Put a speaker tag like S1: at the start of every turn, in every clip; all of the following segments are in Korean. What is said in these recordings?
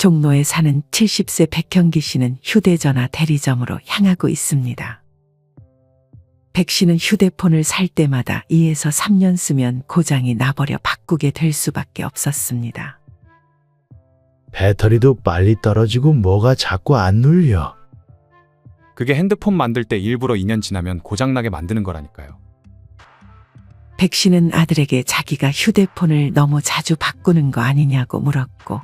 S1: 종로에 사는 70세 백형기 씨는 휴대전화 대리점으로 향하고 있습니다. 백 씨는 휴대폰을 살 때마다 2에서 3년 쓰면 고장이 나버려 바꾸게 될 수밖에 없었습니다.
S2: 배터리도 빨리 떨어지고 뭐가 자꾸 안 눌려.
S3: 그게 핸드폰 만들 때 일부러 2년 지나면 고장나게 만드는 거라니까요.
S1: 백 씨는 아들에게 자기가 휴대폰을 너무 자주 바꾸는 거 아니냐고 물었고,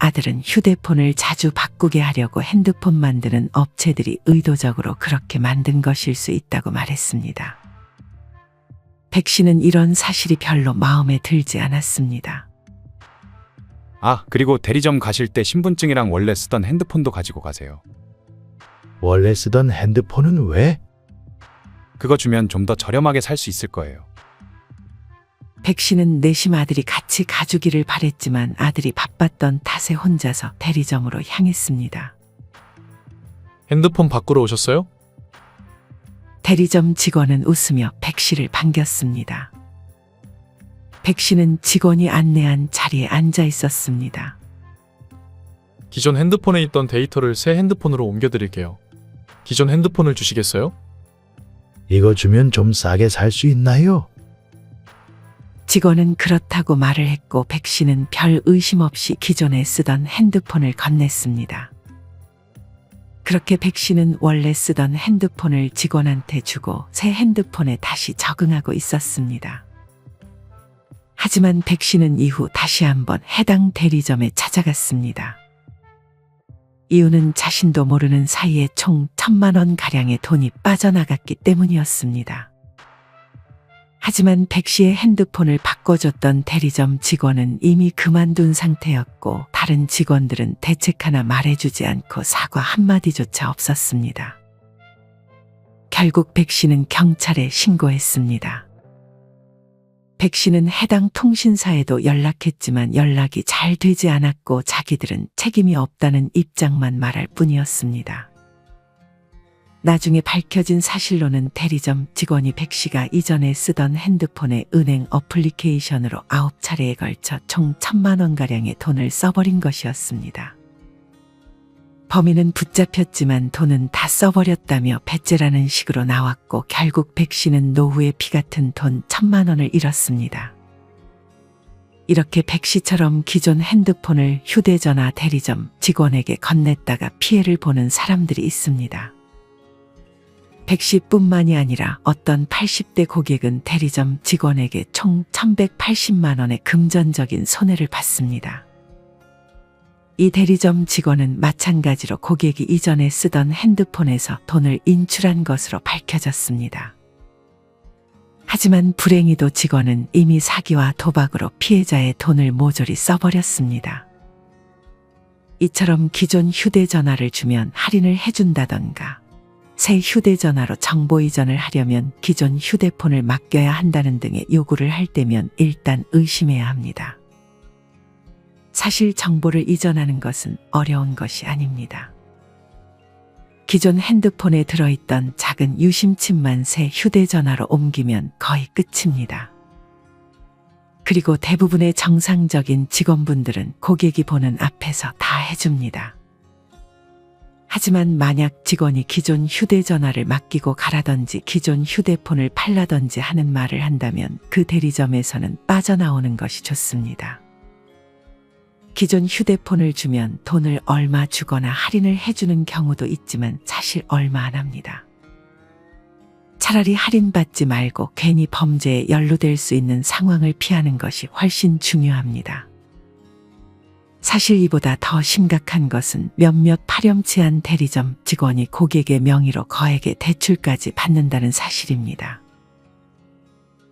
S1: 아들은 휴대폰을 자주 바꾸게 하려고 핸드폰 만드는 업체들이 의도적으로 그렇게 만든 것일 수 있다고 말했습니다. 백 씨는 이런 사실이 별로 마음에 들지 않았습니다.
S3: 아, 그리고 대리점 가실 때 신분증이랑 원래 쓰던 핸드폰도 가지고 가세요.
S2: 원래 쓰던 핸드폰은 왜?
S3: 그거 주면 좀 더 저렴하게 살 수 있을 거예요.
S1: 백 씨는 내심 아들이 같이 가주기를 바랬지만 아들이 바빴던 탓에 혼자서 대리점으로 향했습니다.
S4: 핸드폰 바꾸러 오셨어요?
S1: 대리점 직원은 웃으며 백 씨를 반겼습니다. 백 씨는 직원이 안내한 자리에 앉아 있었습니다.
S4: 기존 핸드폰에 있던 데이터를 새 핸드폰으로 옮겨드릴게요. 기존 핸드폰을 주시겠어요?
S2: 이거 주면 좀 싸게 살 수 있나요?
S1: 직원은 그렇다고 말을 했고 백 씨는 별 의심 없이 기존에 쓰던 핸드폰을 건넸습니다. 그렇게 백 씨는 원래 쓰던 핸드폰을 직원한테 주고 새 핸드폰에 다시 적응하고 있었습니다. 하지만 백 씨는 이후 다시 한번 해당 대리점에 찾아갔습니다. 이유는 자신도 모르는 사이에 총 1,000만 원 가량의 돈이 빠져나갔기 때문이었습니다. 하지만 백 씨의 핸드폰을 바꿔줬던 대리점 직원은 이미 그만둔 상태였고 다른 직원들은 대책 하나 말해주지 않고 사과 한마디조차 없었습니다. 결국 백 씨는 경찰에 신고했습니다. 백 씨는 해당 통신사에도 연락했지만 연락이 잘 되지 않았고 자기들은 책임이 없다는 입장만 말할 뿐이었습니다. 나중에 밝혀진 사실로는 대리점 직원이 백 씨가 이전에 쓰던 핸드폰에 은행 어플리케이션으로 9차례에 걸쳐 총 1,000만 원가량의 돈을 써버린 것이었습니다. 범인은 붙잡혔지만 돈은 다 써버렸다며 배째라는 식으로 나왔고 결국 백 씨는 노후의 피 같은 돈 1,000만 원을 잃었습니다. 이렇게 백 씨처럼 기존 핸드폰을 휴대전화 대리점 직원에게 건넸다가 피해를 보는 사람들이 있습니다. 백 씨뿐만이 아니라 어떤 80대 고객은 대리점 직원에게 총 1,180만 원의 금전적인 손해를 봤습니다. 이 대리점 직원은 마찬가지로 고객이 이전에 쓰던 핸드폰에서 돈을 인출한 것으로 밝혀졌습니다. 하지만 불행히도 직원은 이미 사기와 도박으로 피해자의 돈을 모조리 써버렸습니다. 이처럼 기존 휴대전화를 주면 할인을 해준다던가 새 휴대전화로 정보 이전을 하려면 기존 휴대폰을 맡겨야 한다는 등의 요구를 할 때면 일단 의심해야 합니다. 사실 정보를 이전하는 것은 어려운 것이 아닙니다. 기존 핸드폰에 들어있던 작은 유심칩만 새 휴대전화로 옮기면 거의 끝입니다. 그리고 대부분의 정상적인 직원분들은 고객이 보는 앞에서 다 해줍니다. 하지만 만약 직원이 기존 휴대전화를 맡기고 가라든지 기존 휴대폰을 팔라든지 하는 말을 한다면 그 대리점에서는 빠져나오는 것이 좋습니다. 기존 휴대폰을 주면 돈을 얼마 주거나 할인을 해주는 경우도 있지만 사실 얼마 안 합니다. 차라리 할인받지 말고 괜히 범죄에 연루될 수 있는 상황을 피하는 것이 훨씬 중요합니다. 사실 이보다 더 심각한 것은 몇몇 파렴치한 대리점 직원이 고객의 명의로 거액의 대출까지 받는다는 사실입니다.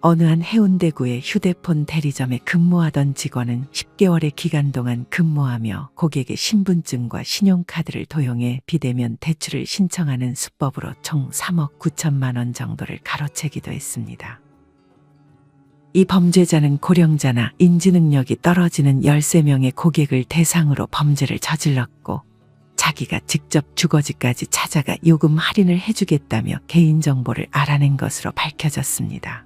S1: 어느 한 해운대구의 휴대폰 대리점에 근무하던 직원은 10개월의 기간 동안 근무하며 고객의 신분증과 신용카드를 도용해 비대면 대출을 신청하는 수법으로 총 3억 9천만 원 정도를 가로채기도 했습니다. 이 범죄자는 고령자나 인지능력이 떨어지는 13명의 고객을 대상으로 범죄를 저질렀고 자기가 직접 주거지까지 찾아가 요금 할인을 해주겠다며 개인정보를 알아낸 것으로 밝혀졌습니다.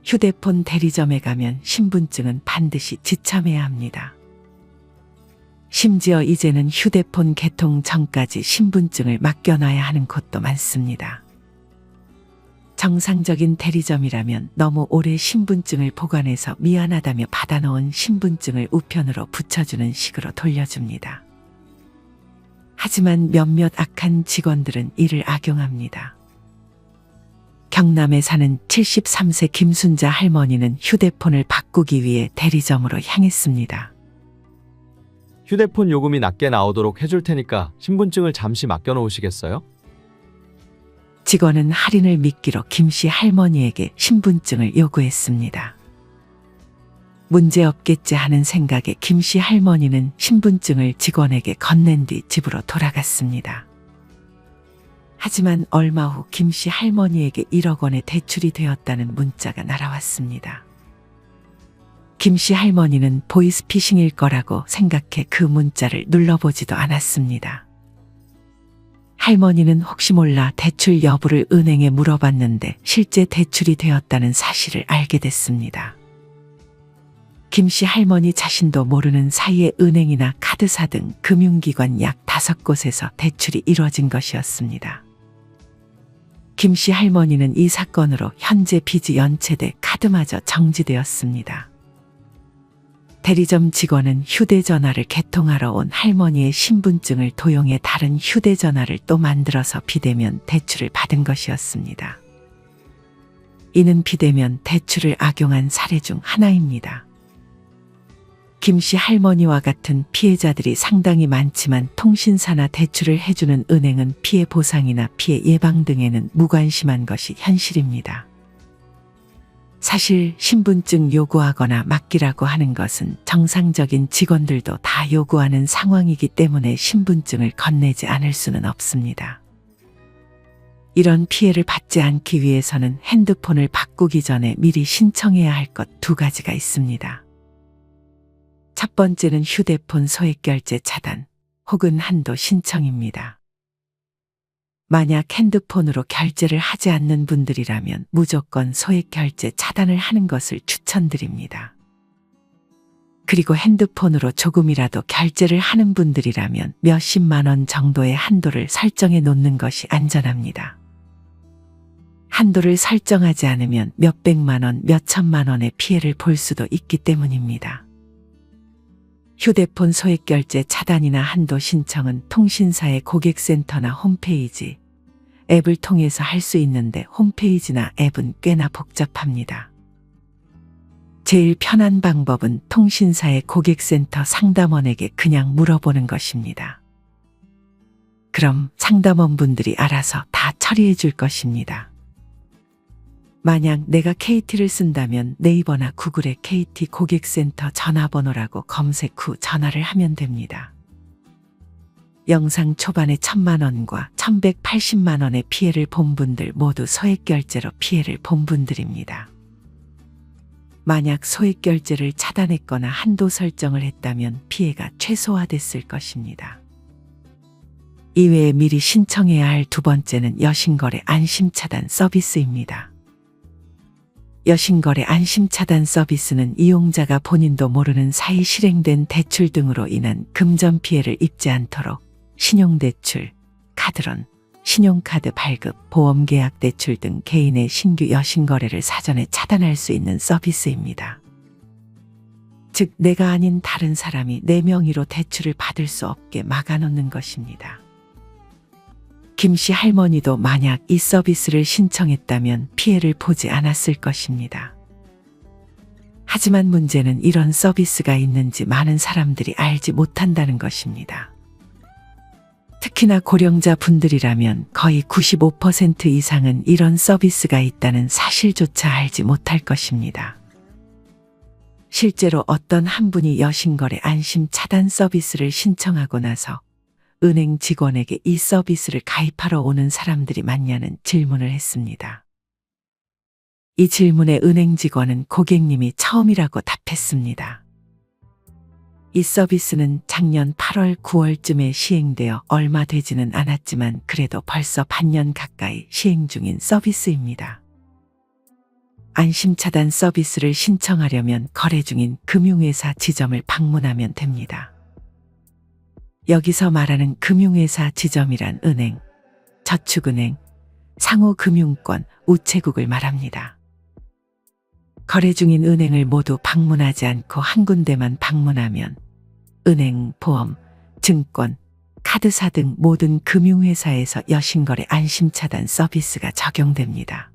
S1: 휴대폰 대리점에 가면 신분증은 반드시 지참해야 합니다. 심지어 이제는 휴대폰 개통 전까지 신분증을 맡겨놔야 하는 곳도 많습니다. 정상적인 대리점이라면 너무 오래 신분증을 보관해서 미안하다며 받아놓은 신분증을 우편으로 붙여주는 식으로 돌려줍니다. 하지만 몇몇 악한 직원들은 이를 악용합니다. 경남에 사는 73세 김순자 할머니는 휴대폰을 바꾸기 위해 대리점으로 향했습니다.
S5: 휴대폰 요금이 낮게 나오도록 해줄 테니까 신분증을 잠시 맡겨놓으시겠어요?
S1: 직원은 할인을 미끼로 김씨 할머니에게 신분증을 요구했습니다. 문제없겠지 하는 생각에 김씨 할머니는 신분증을 직원에게 건넨 뒤 집으로 돌아갔습니다. 하지만 얼마 후 김씨 할머니에게 1억 원의 대출이 되었다는 문자가 날아왔습니다. 김씨 할머니는 보이스피싱일 거라고 생각해 그 문자를 눌러보지도 않았습니다. 할머니는 혹시 몰라 대출 여부를 은행에 물어봤는데 실제 대출이 되었다는 사실을 알게 됐습니다. 김씨 할머니 자신도 모르는 사이에 은행이나 카드사 등 금융기관 약 5곳에서 대출이 이뤄진 것이었습니다. 김씨 할머니는 이 사건으로 현재 빚이 연체돼 카드마저 정지되었습니다. 대리점 직원은 휴대전화를 개통하러 온 할머니의 신분증을 도용해 다른 휴대전화를 또 만들어서 비대면 대출을 받은 것이었습니다. 이는 비대면 대출을 악용한 사례 중 하나입니다. 김씨 할머니와 같은 피해자들이 상당히 많지만 통신사나 대출을 해주는 은행은 피해 보상이나 피해 예방 등에는 무관심한 것이 현실입니다. 사실 신분증 요구하거나 맡기라고 하는 것은 정상적인 직원들도 다 요구하는 상황이기 때문에 신분증을 건네지 않을 수는 없습니다. 이런 피해를 받지 않기 위해서는 핸드폰을 바꾸기 전에 미리 신청해야 할 것 2가지가 있습니다. 첫 번째는 휴대폰 소액결제 차단 혹은 한도 신청입니다. 만약 핸드폰으로 결제를 하지 않는 분들이라면 무조건 소액결제 차단을 하는 것을 추천드립니다. 그리고 핸드폰으로 조금이라도 결제를 하는 분들이라면 몇십만 원 정도의 한도를 설정해 놓는 것이 안전합니다. 한도를 설정하지 않으면 몇백만 원, 몇천만 원의 피해를 볼 수도 있기 때문입니다. 휴대폰 소액결제 차단이나 한도 신청은 통신사의 고객센터나 홈페이지, 앱을 통해서 할 수 있는데 홈페이지나 앱은 꽤나 복잡합니다. 제일 편한 방법은 통신사의 고객센터 상담원에게 그냥 물어보는 것입니다. 그럼 상담원분들이 알아서 다 처리해 줄 것입니다. 만약 내가 KT를 쓴다면 네이버나 구글에 KT 고객센터 전화번호라고 검색 후 전화를 하면 됩니다. 영상 초반에 1,000만 원과 1,180만 원의 피해를 본 분들 모두 소액결제로 피해를 본 분들입니다. 만약 소액결제를 차단했거나 한도 설정을 했다면 피해가 최소화됐을 것입니다. 이외에 미리 신청해야 할 2번째는 여신거래 안심차단 서비스입니다. 여신거래 안심차단 서비스는 이용자가 본인도 모르는 사이 실행된 대출 등으로 인한 금전 피해를 입지 않도록 신용대출, 카드론, 신용카드 발급, 보험계약 대출 등 개인의 신규 여신거래를 사전에 차단할 수 있는 서비스입니다. 즉 내가 아닌 다른 사람이 내 명의로 대출을 받을 수 없게 막아놓는 것입니다. 김씨 할머니도 만약 이 서비스를 신청했다면 피해를 보지 않았을 것입니다. 하지만 문제는 이런 서비스가 있는지 많은 사람들이 알지 못한다는 것입니다. 특히나 고령자 분들이라면 거의 95% 이상은 이런 서비스가 있다는 사실조차 알지 못할 것입니다. 실제로 어떤 한 분이 여신거래 안심 차단 서비스를 신청하고 나서 은행 직원에게 이 서비스를 가입하러 오는 사람들이 많냐는 질문을 했습니다. 이 질문에 은행 직원은 고객님이 처음이라고 답했습니다. 이 서비스는 작년 8월, 9월쯤에 시행되어 얼마 되지는 않았지만 그래도 벌써 반년 가까이 시행 중인 서비스입니다. 안심차단 서비스를 신청하려면 거래 중인 금융회사 지점을 방문하면 됩니다. 여기서 말하는 금융회사 지점이란 은행, 저축은행, 상호금융권, 우체국을 말합니다. 거래 중인 은행을 모두 방문하지 않고 한 군데만 방문하면 은행, 보험, 증권, 카드사 등 모든 금융회사에서 여신거래 안심차단 서비스가 적용됩니다.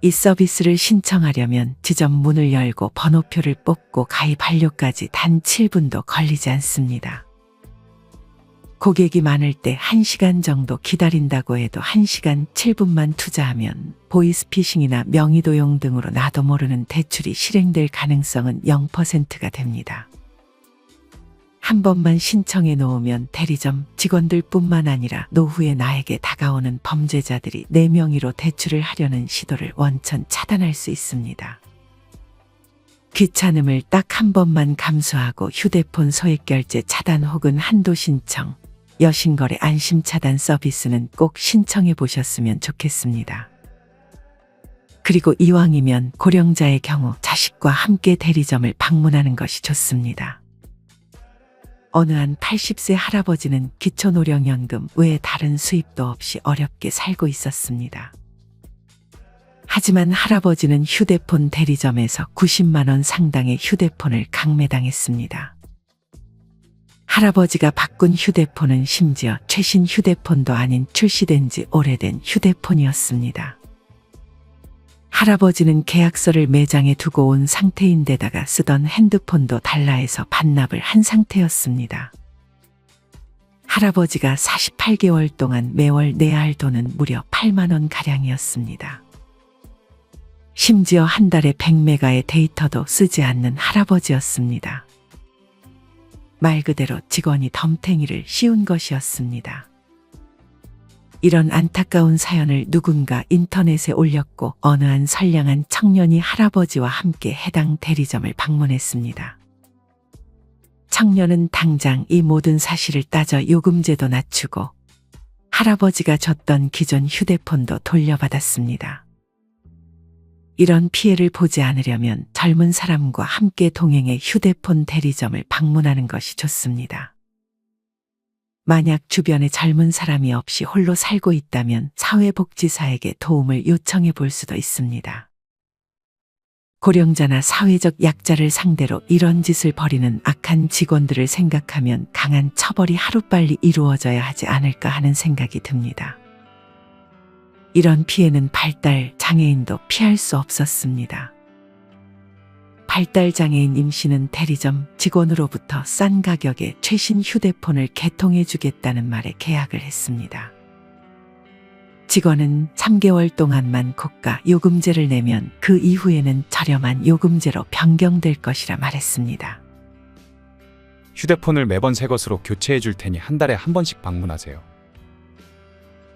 S1: 이 서비스를 신청하려면 지점 문을 열고 번호표를 뽑고 가입 완료까지 단 7분도 걸리지 않습니다. 고객이 많을 때 1시간 정도 기다린다고 해도 1시간 7분만 투자하면 보이스피싱이나 명의도용 등으로 나도 모르는 대출이 실행될 가능성은 0%가 됩니다. 한 번만 신청해 놓으면 대리점 직원들뿐만 아니라 노후에 나에게 다가오는 범죄자들이 내 명의로 대출을 하려는 시도를 원천 차단할 수 있습니다. 귀찮음을 딱 한 번만 감수하고 휴대폰 소액결제 차단 혹은 한도 신청, 여신거래 안심차단 서비스는 꼭 신청해 보셨으면 좋겠습니다. 그리고 이왕이면 고령자의 경우 자식과 함께 대리점을 방문하는 것이 좋습니다. 어느 한 80세 할아버지는 기초노령연금 외에 다른 수입도 없이 어렵게 살고 있었습니다. 하지만 할아버지는 휴대폰 대리점에서 90만 원 상당의 휴대폰을 강매당했습니다. 할아버지가 바꾼 휴대폰은 심지어 최신 휴대폰도 아닌 출시된 지 오래된 휴대폰이었습니다. 할아버지는 계약서를 매장에 두고 온 상태인데다가 쓰던 핸드폰도 달라 해서 반납을 한 상태였습니다. 할아버지가 48개월 동안 매월 내야 할 돈은 무려 8만 원 가량이었습니다. 심지어 한 달에 100메가의 데이터도 쓰지 않는 할아버지였습니다. 말 그대로 직원이 덤탱이를 씌운 것이었습니다. 이런 안타까운 사연을 누군가 인터넷에 올렸고 어느 한 선량한 청년이 할아버지와 함께 해당 대리점을 방문했습니다. 청년은 당장 이 모든 사실을 따져 요금제도 낮추고 할아버지가 줬던 기존 휴대폰도 돌려받았습니다. 이런 피해를 보지 않으려면 젊은 사람과 함께 동행해 휴대폰 대리점을 방문하는 것이 좋습니다. 만약 주변에 젊은 사람이 없이 홀로 살고 있다면 사회복지사에게 도움을 요청해 볼 수도 있습니다. 고령자나 사회적 약자를 상대로 이런 짓을 벌이는 악한 직원들을 생각하면 강한 처벌이 하루빨리 이루어져야 하지 않을까 하는 생각이 듭니다. 이런 피해는 발달 장애인도 피할 수 없었습니다. 발달장애인 임 씨는 대리점 직원으로부터 싼 가격에 최신 휴대폰을 개통해 주겠다는 말에 계약을 했습니다. 직원은 3개월 동안만 고가 요금제를 내면 그 이후에는 저렴한 요금제로 변경될 것이라 말했습니다.
S3: 휴대폰을 매번 새 것으로 교체해 줄 테니 한 달에 한 번씩 방문하세요.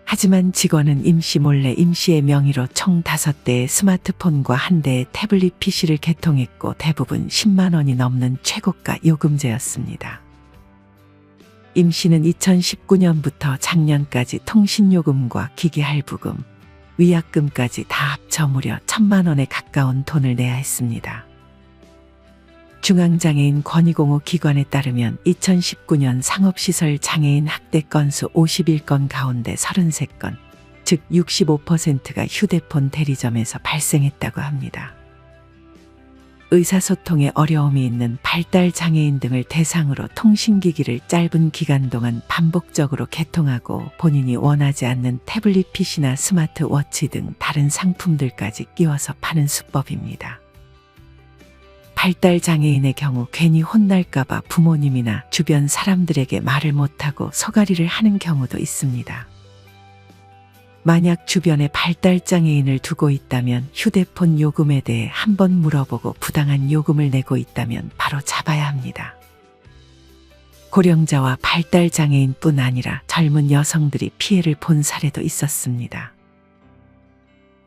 S1: 하지만 직원은 임 씨 몰래 임 씨의 명의로 총 5대의 스마트폰과 1대의 태블릿 PC를 개통했고 대부분 10만 원이 넘는 최고가 요금제였습니다. 임 씨는 2019년부터 작년까지 통신요금과 기기할부금, 위약금까지 다 합쳐 무려 1,000만 원에 가까운 돈을 내야 했습니다. 중앙장애인 권익공호 기관에 따르면 2019년 상업시설 장애인 학대 건수 51건 가운데 33건, 즉 65%가 휴대폰 대리점에서 발생했다고 합니다. 의사소통에 어려움이 있는 발달장애인 등을 대상으로 통신기기를 짧은 기간 동안 반복적으로 개통하고 본인이 원하지 않는 태블릿 PC나 스마트워치 등 다른 상품들까지 끼워서 파는 수법입니다. 발달장애인의 경우 괜히 혼날까봐 부모님이나 주변 사람들에게 말을 못하고 소가리를 하는 경우도 있습니다. 만약 주변에 발달장애인을 두고 있다면 휴대폰 요금에 대해 한번 물어보고 부당한 요금을 내고 있다면 바로 잡아야 합니다. 고령자와 발달장애인뿐 아니라 젊은 여성들이 피해를 본 사례도 있었습니다.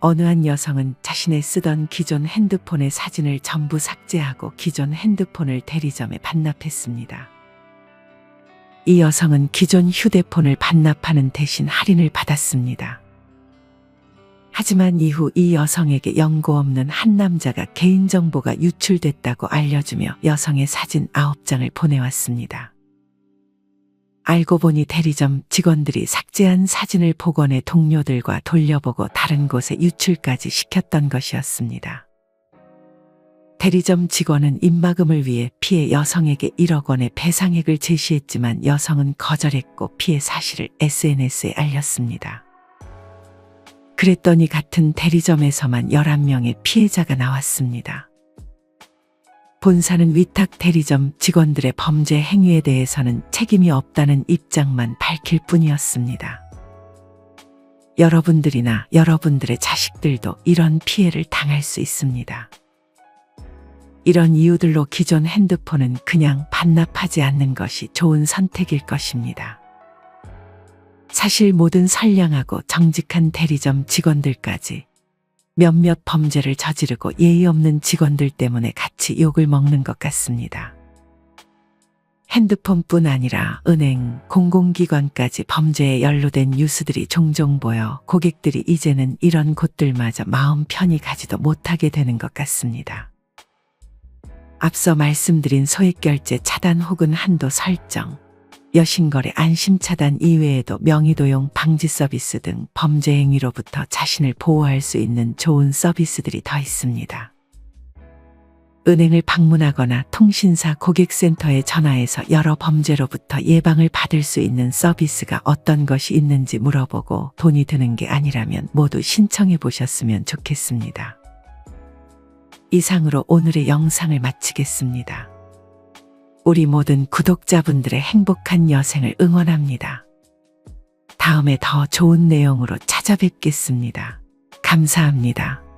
S1: 어느 한 여성은 자신의 쓰던 기존 핸드폰의 사진을 전부 삭제하고 기존 핸드폰을 대리점에 반납했습니다. 이 여성은 기존 휴대폰을 반납하는 대신 할인을 받았습니다. 하지만 이후 이 여성에게 연고 없는 한 남자가 개인정보가 유출됐다고 알려주며 여성의 사진 9장을 보내왔습니다. 알고 보니 대리점 직원들이 삭제한 사진을 복원해 동료들과 돌려보고 다른 곳에 유출까지 시켰던 것이었습니다. 대리점 직원은 입막음을 위해 피해 여성에게 1억 원의 배상액을 제시했지만 여성은 거절했고 피해 사실을 SNS에 알렸습니다. 그랬더니 같은 대리점에서만 11명의 피해자가 나왔습니다. 본사는 위탁 대리점 직원들의 범죄 행위에 대해서는 책임이 없다는 입장만 밝힐 뿐이었습니다. 여러분들이나 여러분들의 자식들도 이런 피해를 당할 수 있습니다. 이런 이유들로 기존 핸드폰은 그냥 반납하지 않는 것이 좋은 선택일 것입니다. 사실 모든 선량하고 정직한 대리점 직원들까지 몇몇 범죄를 저지르고 예의 없는 직원들 때문에 같이 욕을 먹는 것 같습니다. 핸드폰뿐 아니라 은행, 공공기관까지 범죄에 연루된 뉴스들이 종종 보여 고객들이 이제는 이런 곳들마저 마음 편히 가지도 못하게 되는 것 같습니다. 앞서 말씀드린 소액결제 차단 혹은 한도 설정, 여신거래 안심차단 이외에도 명의도용 방지 서비스 등 범죄 행위로부터 자신을 보호할 수 있는 좋은 서비스들이 더 있습니다. 은행을 방문하거나 통신사 고객센터에 전화해서 여러 범죄로부터 예방을 받을 수 있는 서비스가 어떤 것이 있는지 물어보고 돈이 드는 게 아니라면 모두 신청해 보셨으면 좋겠습니다. 이상으로 오늘의 영상을 마치겠습니다. 우리 모든 구독자분들의 행복한 여생을 응원합니다. 다음에 더 좋은 내용으로 찾아뵙겠습니다. 감사합니다.